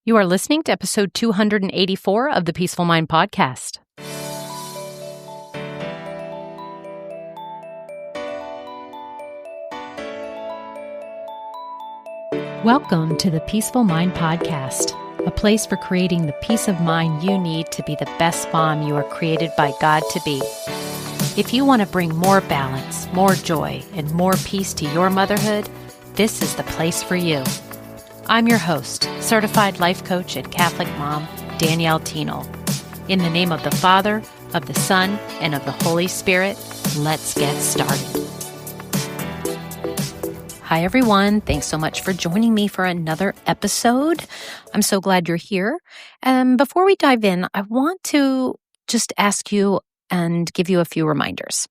You are listening to episode 284 of the Peaceful Mind Podcast. Welcome to the Peaceful Mind Podcast, a place for creating the peace of mind you need to be the best mom you are created by God to be. If you want to bring more balance, more joy, and more peace to your motherhood, this is the place for you. I'm your host, certified life coach and Catholic mom, Danielle Tino. In the name of the Father, of the Son, and of the Holy Spirit, let's get started. Hi, everyone. Thanks so much for joining me for another episode. I'm so glad you're here. And before we dive in, I want to just ask you and give you a few reminders.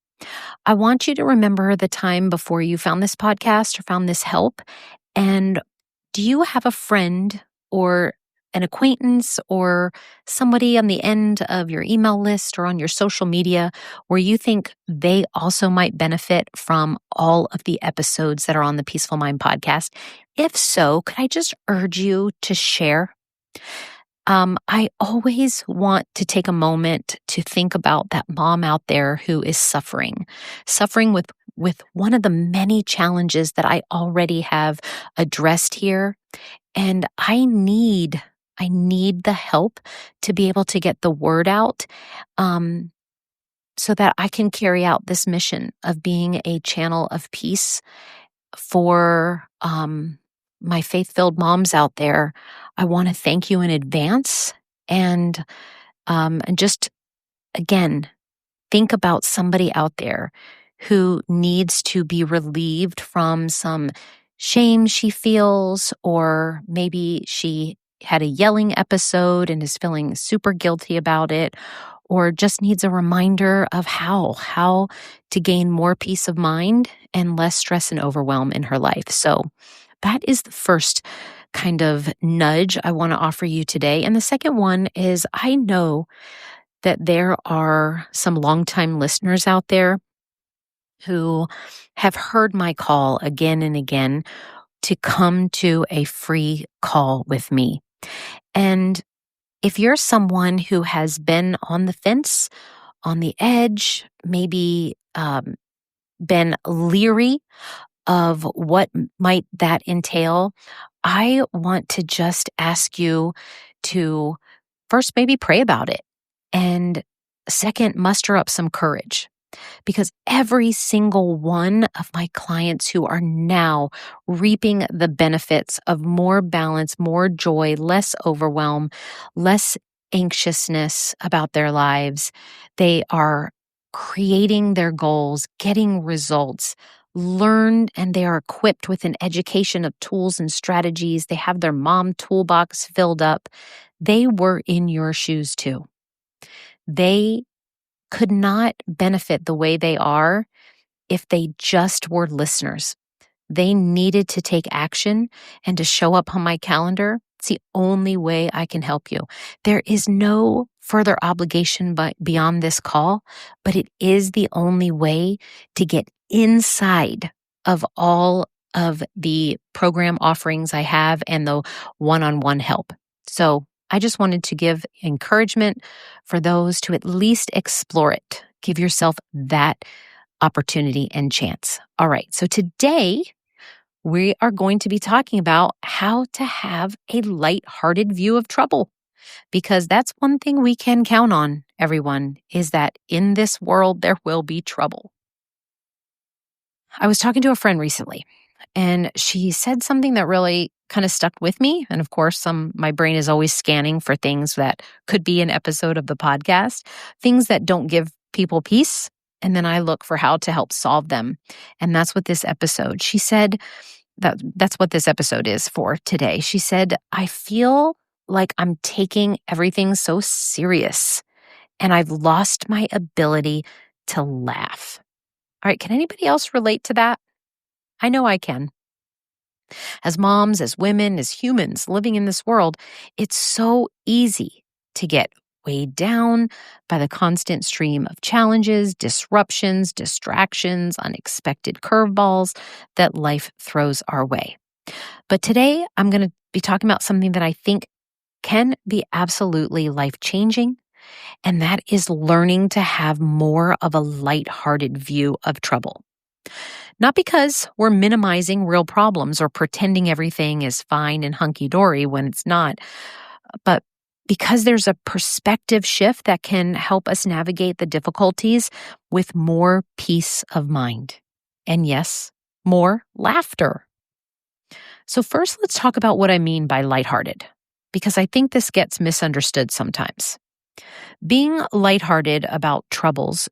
I want you to remember the time before you found this podcast or found this help. And do you have a friend or an acquaintance or somebody on the end of your email list or on your social media where you think they also might benefit from all of the episodes that are on the Peaceful Mind Podcast? If so, could I just urge you to share? I always want to take a moment to think about that mom out there who is suffering with one of the many challenges that I already have addressed here. And I need the help to be able to get the word out, so that I can carry out this mission of being a channel of peace for, my faith-filled moms out there. I want to thank you in advance and just, again, think about somebody out there who needs to be relieved from some shame she feels, or maybe she had a yelling episode and is feeling super guilty about it, or just needs a reminder of how to gain more peace of mind and less stress and overwhelm in her life. So that is the first kind of nudge I want to offer you today. And the second one is, I know that there are some longtime listeners out there who have heard my call again and again to come to a free call with me. And if you're someone who has been on the fence, on the edge, maybe been leery of what might that entail, I want to just ask you to first maybe pray about it, and second, muster up some courage. Because every single one of my clients who are now reaping the benefits of more balance, more joy, less overwhelm, less anxiousness about their lives, they are creating their goals, getting results, learned, and they are equipped with an education of tools and strategies. They have their mom toolbox filled up. They were in your shoes too. They could not benefit the way they are if they just were listeners. They needed to take action and to show up on my calendar. It's the only way I can help you. There is no further obligation beyond this call, but it is the only way to get inside of all of the program offerings I have and the one-on-one help. So I just wanted to give encouragement for those to at least explore it. Give yourself that opportunity and chance. All right, so today we are going to be talking about how to have a lighthearted view of trouble, because that's one thing we can count on, everyone, is that in this world there will be trouble. I was talking to a friend recently, and she said something that really kind of stuck with me. And of course, my brain is always scanning for things that could be an episode of the podcast, things that don't give people peace. And then I look for how to help solve them. And that's what this episode, she said, that's what this episode is for today. She said, I feel like I'm taking everything so serious and I've lost my ability to laugh. All right, can anybody else relate to that? I know I can. As moms, as women, as humans living in this world, it's so easy to get weighed down by the constant stream of challenges, disruptions, distractions, unexpected curveballs that life throws our way. But today, I'm going to be talking about something that I think can be absolutely life-changing, and that is learning to have more of a lighthearted view of trouble. Not because we're minimizing real problems or pretending everything is fine and hunky-dory when it's not, but because there's a perspective shift that can help us navigate the difficulties with more peace of mind. And yes, more laughter. So first, let's talk about what I mean by lighthearted, because I think this gets misunderstood sometimes. Being lighthearted about troubles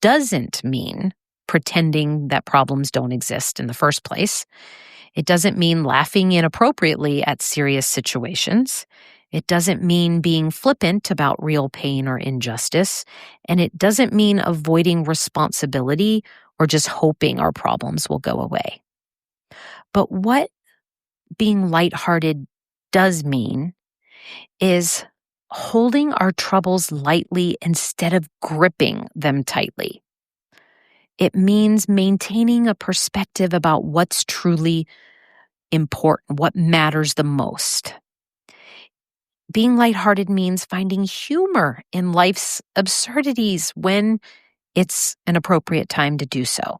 doesn't mean pretending that problems don't exist in the first place. It doesn't mean laughing inappropriately at serious situations. It doesn't mean being flippant about real pain or injustice. And it doesn't mean avoiding responsibility or just hoping our problems will go away. But what being lighthearted does mean is holding our troubles lightly instead of gripping them tightly. It means maintaining a perspective about what's truly important, what matters the most. Being lighthearted means finding humor in life's absurdities when it's an appropriate time to do so.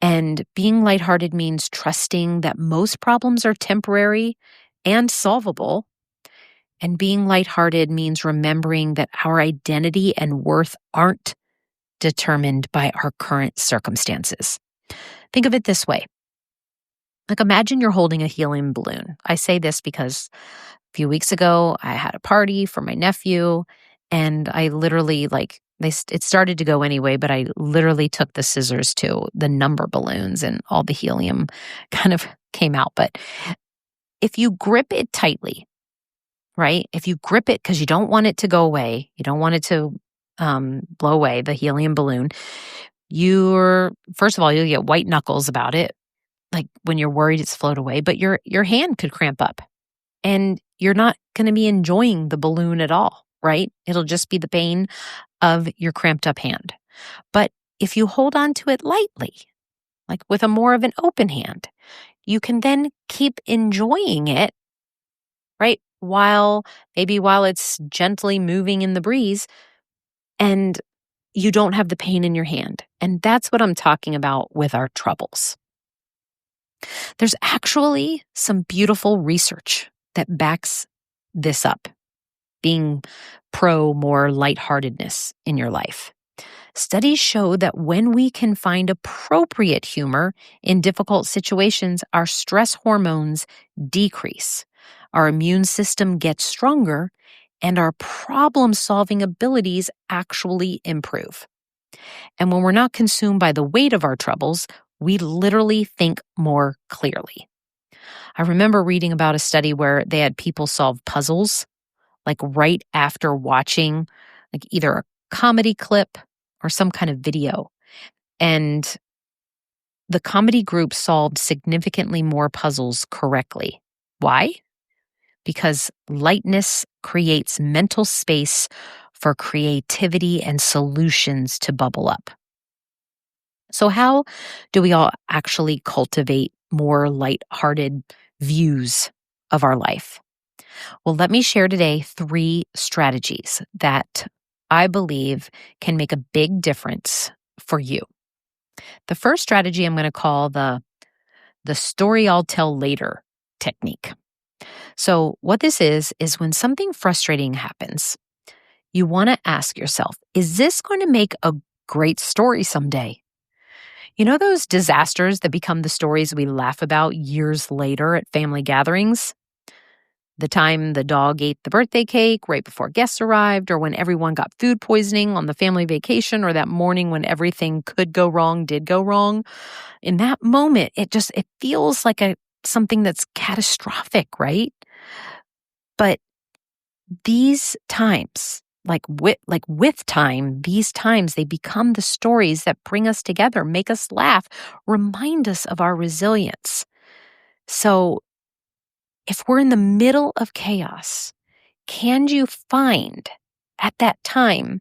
And being lighthearted means trusting that most problems are temporary and solvable. And being lighthearted means remembering that our identity and worth aren't determined by our current circumstances. Think of it this way. Like, imagine you're holding a helium balloon. I say this because a few weeks ago, I had a party for my nephew, and I literally, it started to go anyway, but I literally took the scissors to the number balloons and all the helium kind of came out. But if you grip it tightly, right? If you grip it because you don't want it to go away, you don't want it to blow away, the helium balloon, first of all, you'll get white knuckles about it, like when you're worried it's float away, but your hand could cramp up and you're not going to be enjoying the balloon at all, right? It'll just be the pain of your cramped up hand. But if you hold on to it lightly, like with a more of an open hand, you can then keep enjoying it, right? While it's gently moving in the breeze and you don't have the pain in your hand. And that's what I'm talking about with our troubles. There's actually some beautiful research that backs this up, being pro more lightheartedness in your life. Studies show that when we can find appropriate humor in difficult situations, our stress hormones decrease, our immune system gets stronger, and our problem-solving abilities actually improve. And when we're not consumed by the weight of our troubles, we literally think more clearly. I remember reading about a study where they had people solve puzzles, like right after watching like either a comedy clip or some kind of video. And the comedy group solved significantly more puzzles correctly. Why? Because lightness creates mental space for creativity and solutions to bubble up. So how do we all actually cultivate more lighthearted views of our life? Well, let me share today 3 strategies that I believe can make a big difference for you. The first strategy I'm going to call the story I'll tell later technique. So what this is when something frustrating happens, you want to ask yourself, is this going to make a great story someday? You know those disasters that become the stories we laugh about years later at family gatherings? The time the dog ate the birthday cake right before guests arrived, or when everyone got food poisoning on the family vacation, or that morning when everything could go wrong did go wrong. In that moment, it feels like something that's catastrophic, right? But these times, with time, these times, they become the stories that bring us together, make us laugh, remind us of our resilience. So if we're in the middle of chaos, can you find at that time,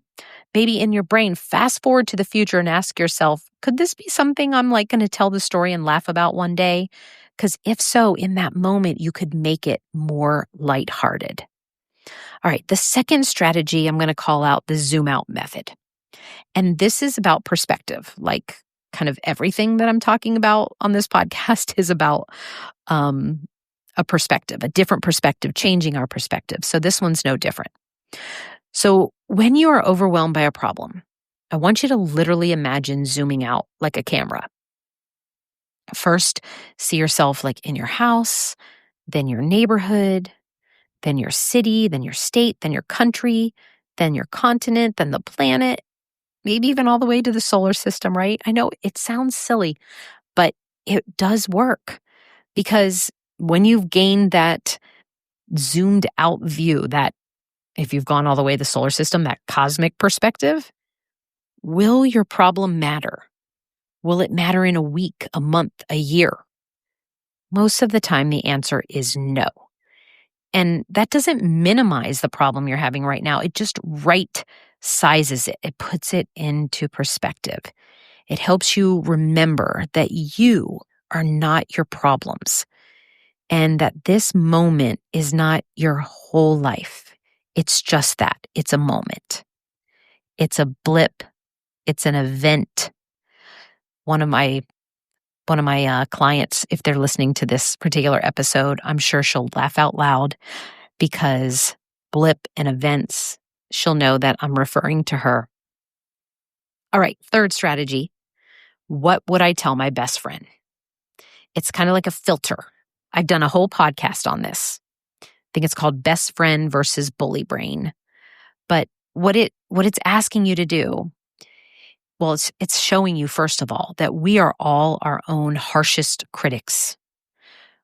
maybe in your brain, fast forward to the future and ask yourself, could this be something I'm going to tell the story and laugh about one day? Because if so, in that moment, you could make it more lighthearted. All right, the second strategy I'm going to call out the zoom out method. And this is about perspective. Like kind of everything that I'm talking about on this podcast is about um, a perspective, a different perspective, changing our perspective. So this one's no different. So when you are overwhelmed by a problem, I want you to literally imagine zooming out like a camera. First, see yourself like in your house, then your neighborhood, then your city, then your state, then your country, then your continent, then the planet, maybe even all the way to the solar system, right? I know it sounds silly, but it does work because when you've gained that zoomed out view, that if you've gone all the way to the solar system, that cosmic perspective, will your problem matter? Will it matter in a week, a month, a year? Most of the time, the answer is no. And that doesn't minimize the problem you're having right now. It just right sizes it. It puts it into perspective. It helps you remember that you are not your problems and that this moment is not your whole life. It's just that. It's a moment. It's a blip. It's an event. One of my clients, if they're listening to this particular episode, I'm sure she'll laugh out loud because blip and events, she'll know that I'm referring to her. All right, third strategy. What would I tell my best friend? It's kind of like a filter. I've done a whole podcast on this. I think it's called Best Friend versus Bully Brain. But what it's asking you to do, well, it's showing you, first of all, that we are all our own harshest critics.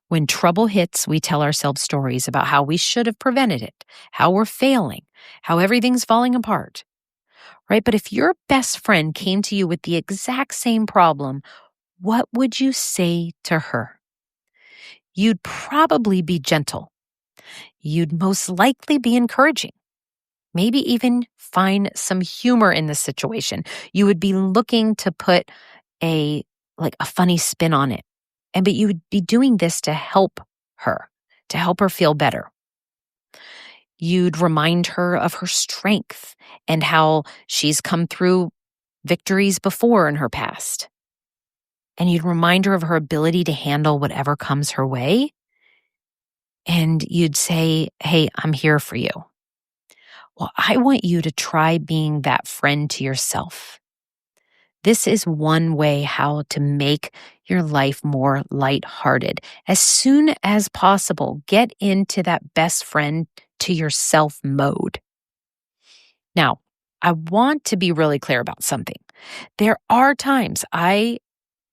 When trouble hits, we tell ourselves stories about how we should have prevented it, how we're failing, how everything's falling apart, right? But if your best friend came to you with the exact same problem, what would you say to her? You'd probably be gentle. You'd most likely be encouraging. Maybe even find some humor in the situation. You would be looking to put a funny spin on it. But you would be doing this to help her feel better. You'd remind her of her strength and how she's come through victories before in her past. And you'd remind her of her ability to handle whatever comes her way. And you'd say, hey, I'm here for you. Well, I want you to try being that friend to yourself. This is one way how to make your life more lighthearted. As soon as possible, get into that best friend to yourself mode. Now, I want to be really clear about something. There are times, I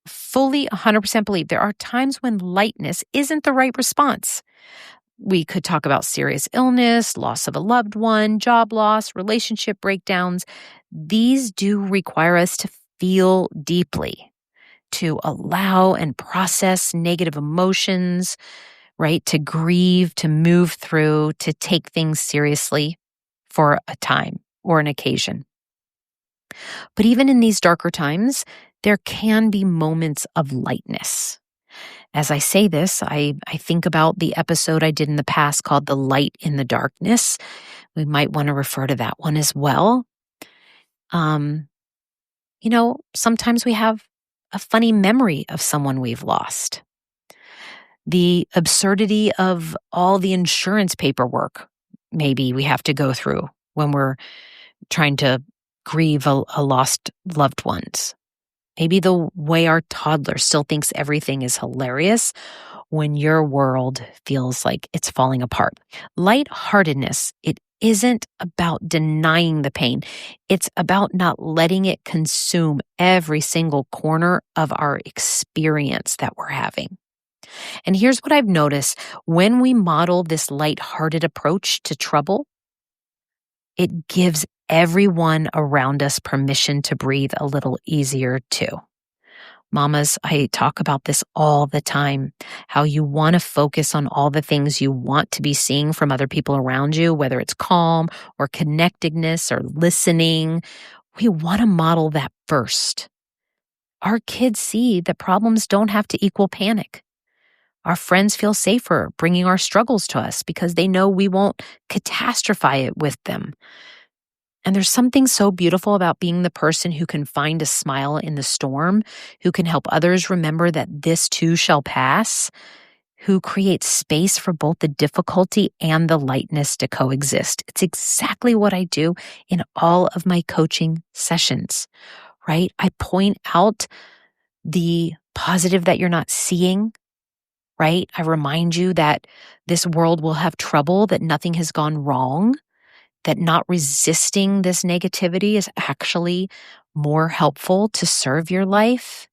fully 100% believe there are times when lightness isn't the right response. We could talk about serious illness, loss of a loved one, job loss, relationship breakdowns. These do require us to feel deeply, to allow and process negative emotions, right? To grieve, to move through, to take things seriously for a time or an occasion. But even in these darker times, there can be moments of lightness. As I say this, I think about the episode I did in the past called The Light in the Darkness. We might want to refer to that one as well. Sometimes we have a funny memory of someone we've lost. The absurdity of all the insurance paperwork maybe we have to go through when we're trying to grieve a lost loved ones. Maybe the way our toddler still thinks everything is hilarious when your world feels like it's falling apart. Lightheartedness, it isn't about denying the pain. It's about not letting it consume every single corner of our experience that we're having. And here's what I've noticed. When we model this lighthearted approach to trouble, it gives everyone around us permission to breathe a little easier too. Mamas, I talk about this all the time, how you want to focus on all the things you want to be seeing from other people around you, whether it's calm or connectedness or listening. We want to model that first. Our kids see that problems don't have to equal panic. Our friends feel safer bringing our struggles to us because they know we won't catastrophize it with them. And there's something so beautiful about being the person who can find a smile in the storm, who can help others remember that this too shall pass, who creates space for both the difficulty and the lightness to coexist. It's exactly what I do in all of my coaching sessions, right? I point out the positive that you're not seeing, right? I remind you that this world will have trouble, that nothing has gone wrong, that not resisting this negativity is actually more helpful to serve your life.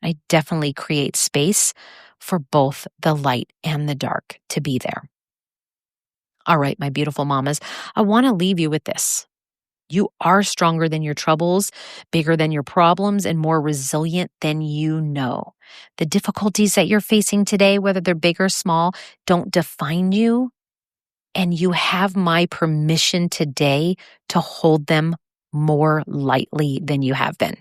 I definitely create space for both the light and the dark to be there. All right, my beautiful mamas, I want to leave you with this. You are stronger than your troubles, bigger than your problems, and more resilient than you know. The difficulties that you're facing today, whether they're big or small, don't define you. And you have my permission today to hold them more lightly than you have been.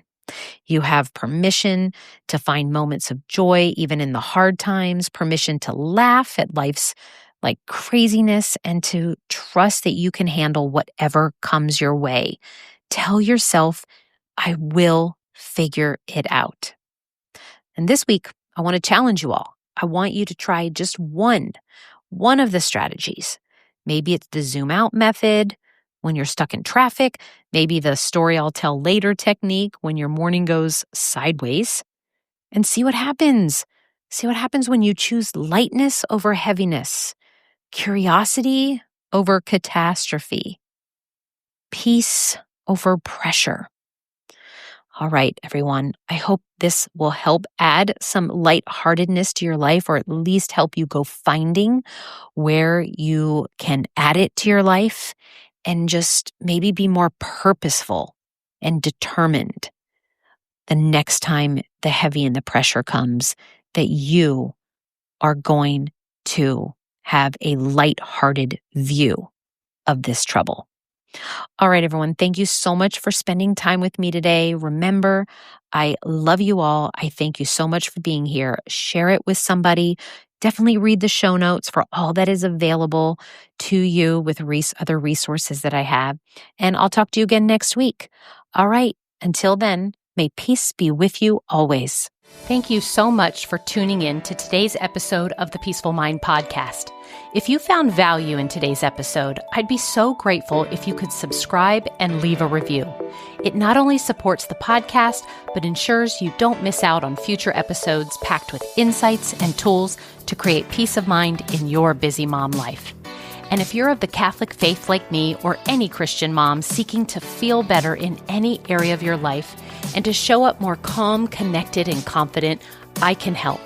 You have permission to find moments of joy, even in the hard times, permission to laugh at life's like craziness, and to trust that you can handle whatever comes your way. Tell yourself, I will figure it out. And this week, I want to challenge you all. I want you to try just one of the strategies. Maybe it's the zoom out method when you're stuck in traffic. Maybe the story I'll tell later technique when your morning goes sideways. And see what happens. See what happens when you choose lightness over heaviness, curiosity over catastrophe, peace over pressure. All right, everyone. I hope this will help add some lightheartedness to your life, or at least help you go finding where you can add it to your life and just maybe be more purposeful and determined the next time the heavy and the pressure comes, that you are going to have a lighthearted view of this trouble. All right, everyone. Thank you so much for spending time with me today. Remember, I love you all. I thank you so much for being here. Share it with somebody. Definitely read the show notes for all that is available to you with other resources that I have. And I'll talk to you again next week. All right. Until then, may peace be with you always. Thank you so much for tuning in to today's episode of the Peaceful Mind Podcast. If you found value in today's episode, I'd be so grateful if you could subscribe and leave a review. It not only supports the podcast, but ensures you don't miss out on future episodes packed with insights and tools to create peace of mind in your busy mom life. And if you're of the Catholic faith like me, or any Christian mom seeking to feel better in any area of your life and to show up more calm, connected, and confident, I can help.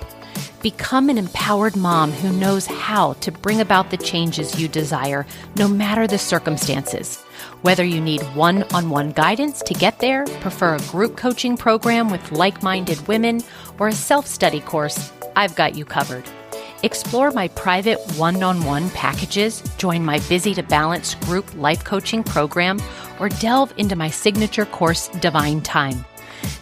Become an empowered mom who knows how to bring about the changes you desire, no matter the circumstances. Whether you need one-on-one guidance to get there, prefer a group coaching program with like-minded women, or a self-study course, I've got you covered. Explore my private one-on-one packages, join my Busy to Balance group life coaching program, or delve into my signature course, Divine Time.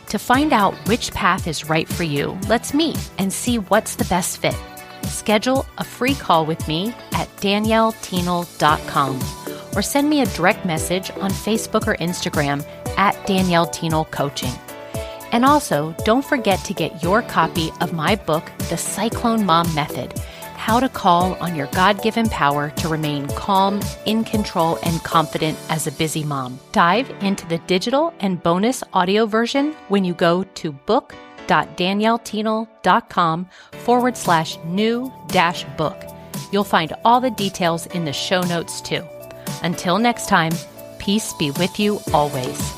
To find out which path is right for you, let's meet and see what's the best fit. Schedule a free call with me at danielleteenel.com, or send me a direct message on Facebook or Instagram at Danielle Teenel Coaching. And also, don't forget to get your copy of my book, The Cyclone Mom Method, How to Call on Your God-Given Power to Remain Calm, in Control, and Confident as a Busy Mom. Dive into the digital and bonus audio version when you go to book.danielleteenel.com/new-book. You'll find all the details in the show notes too. Until next time, peace be with you always.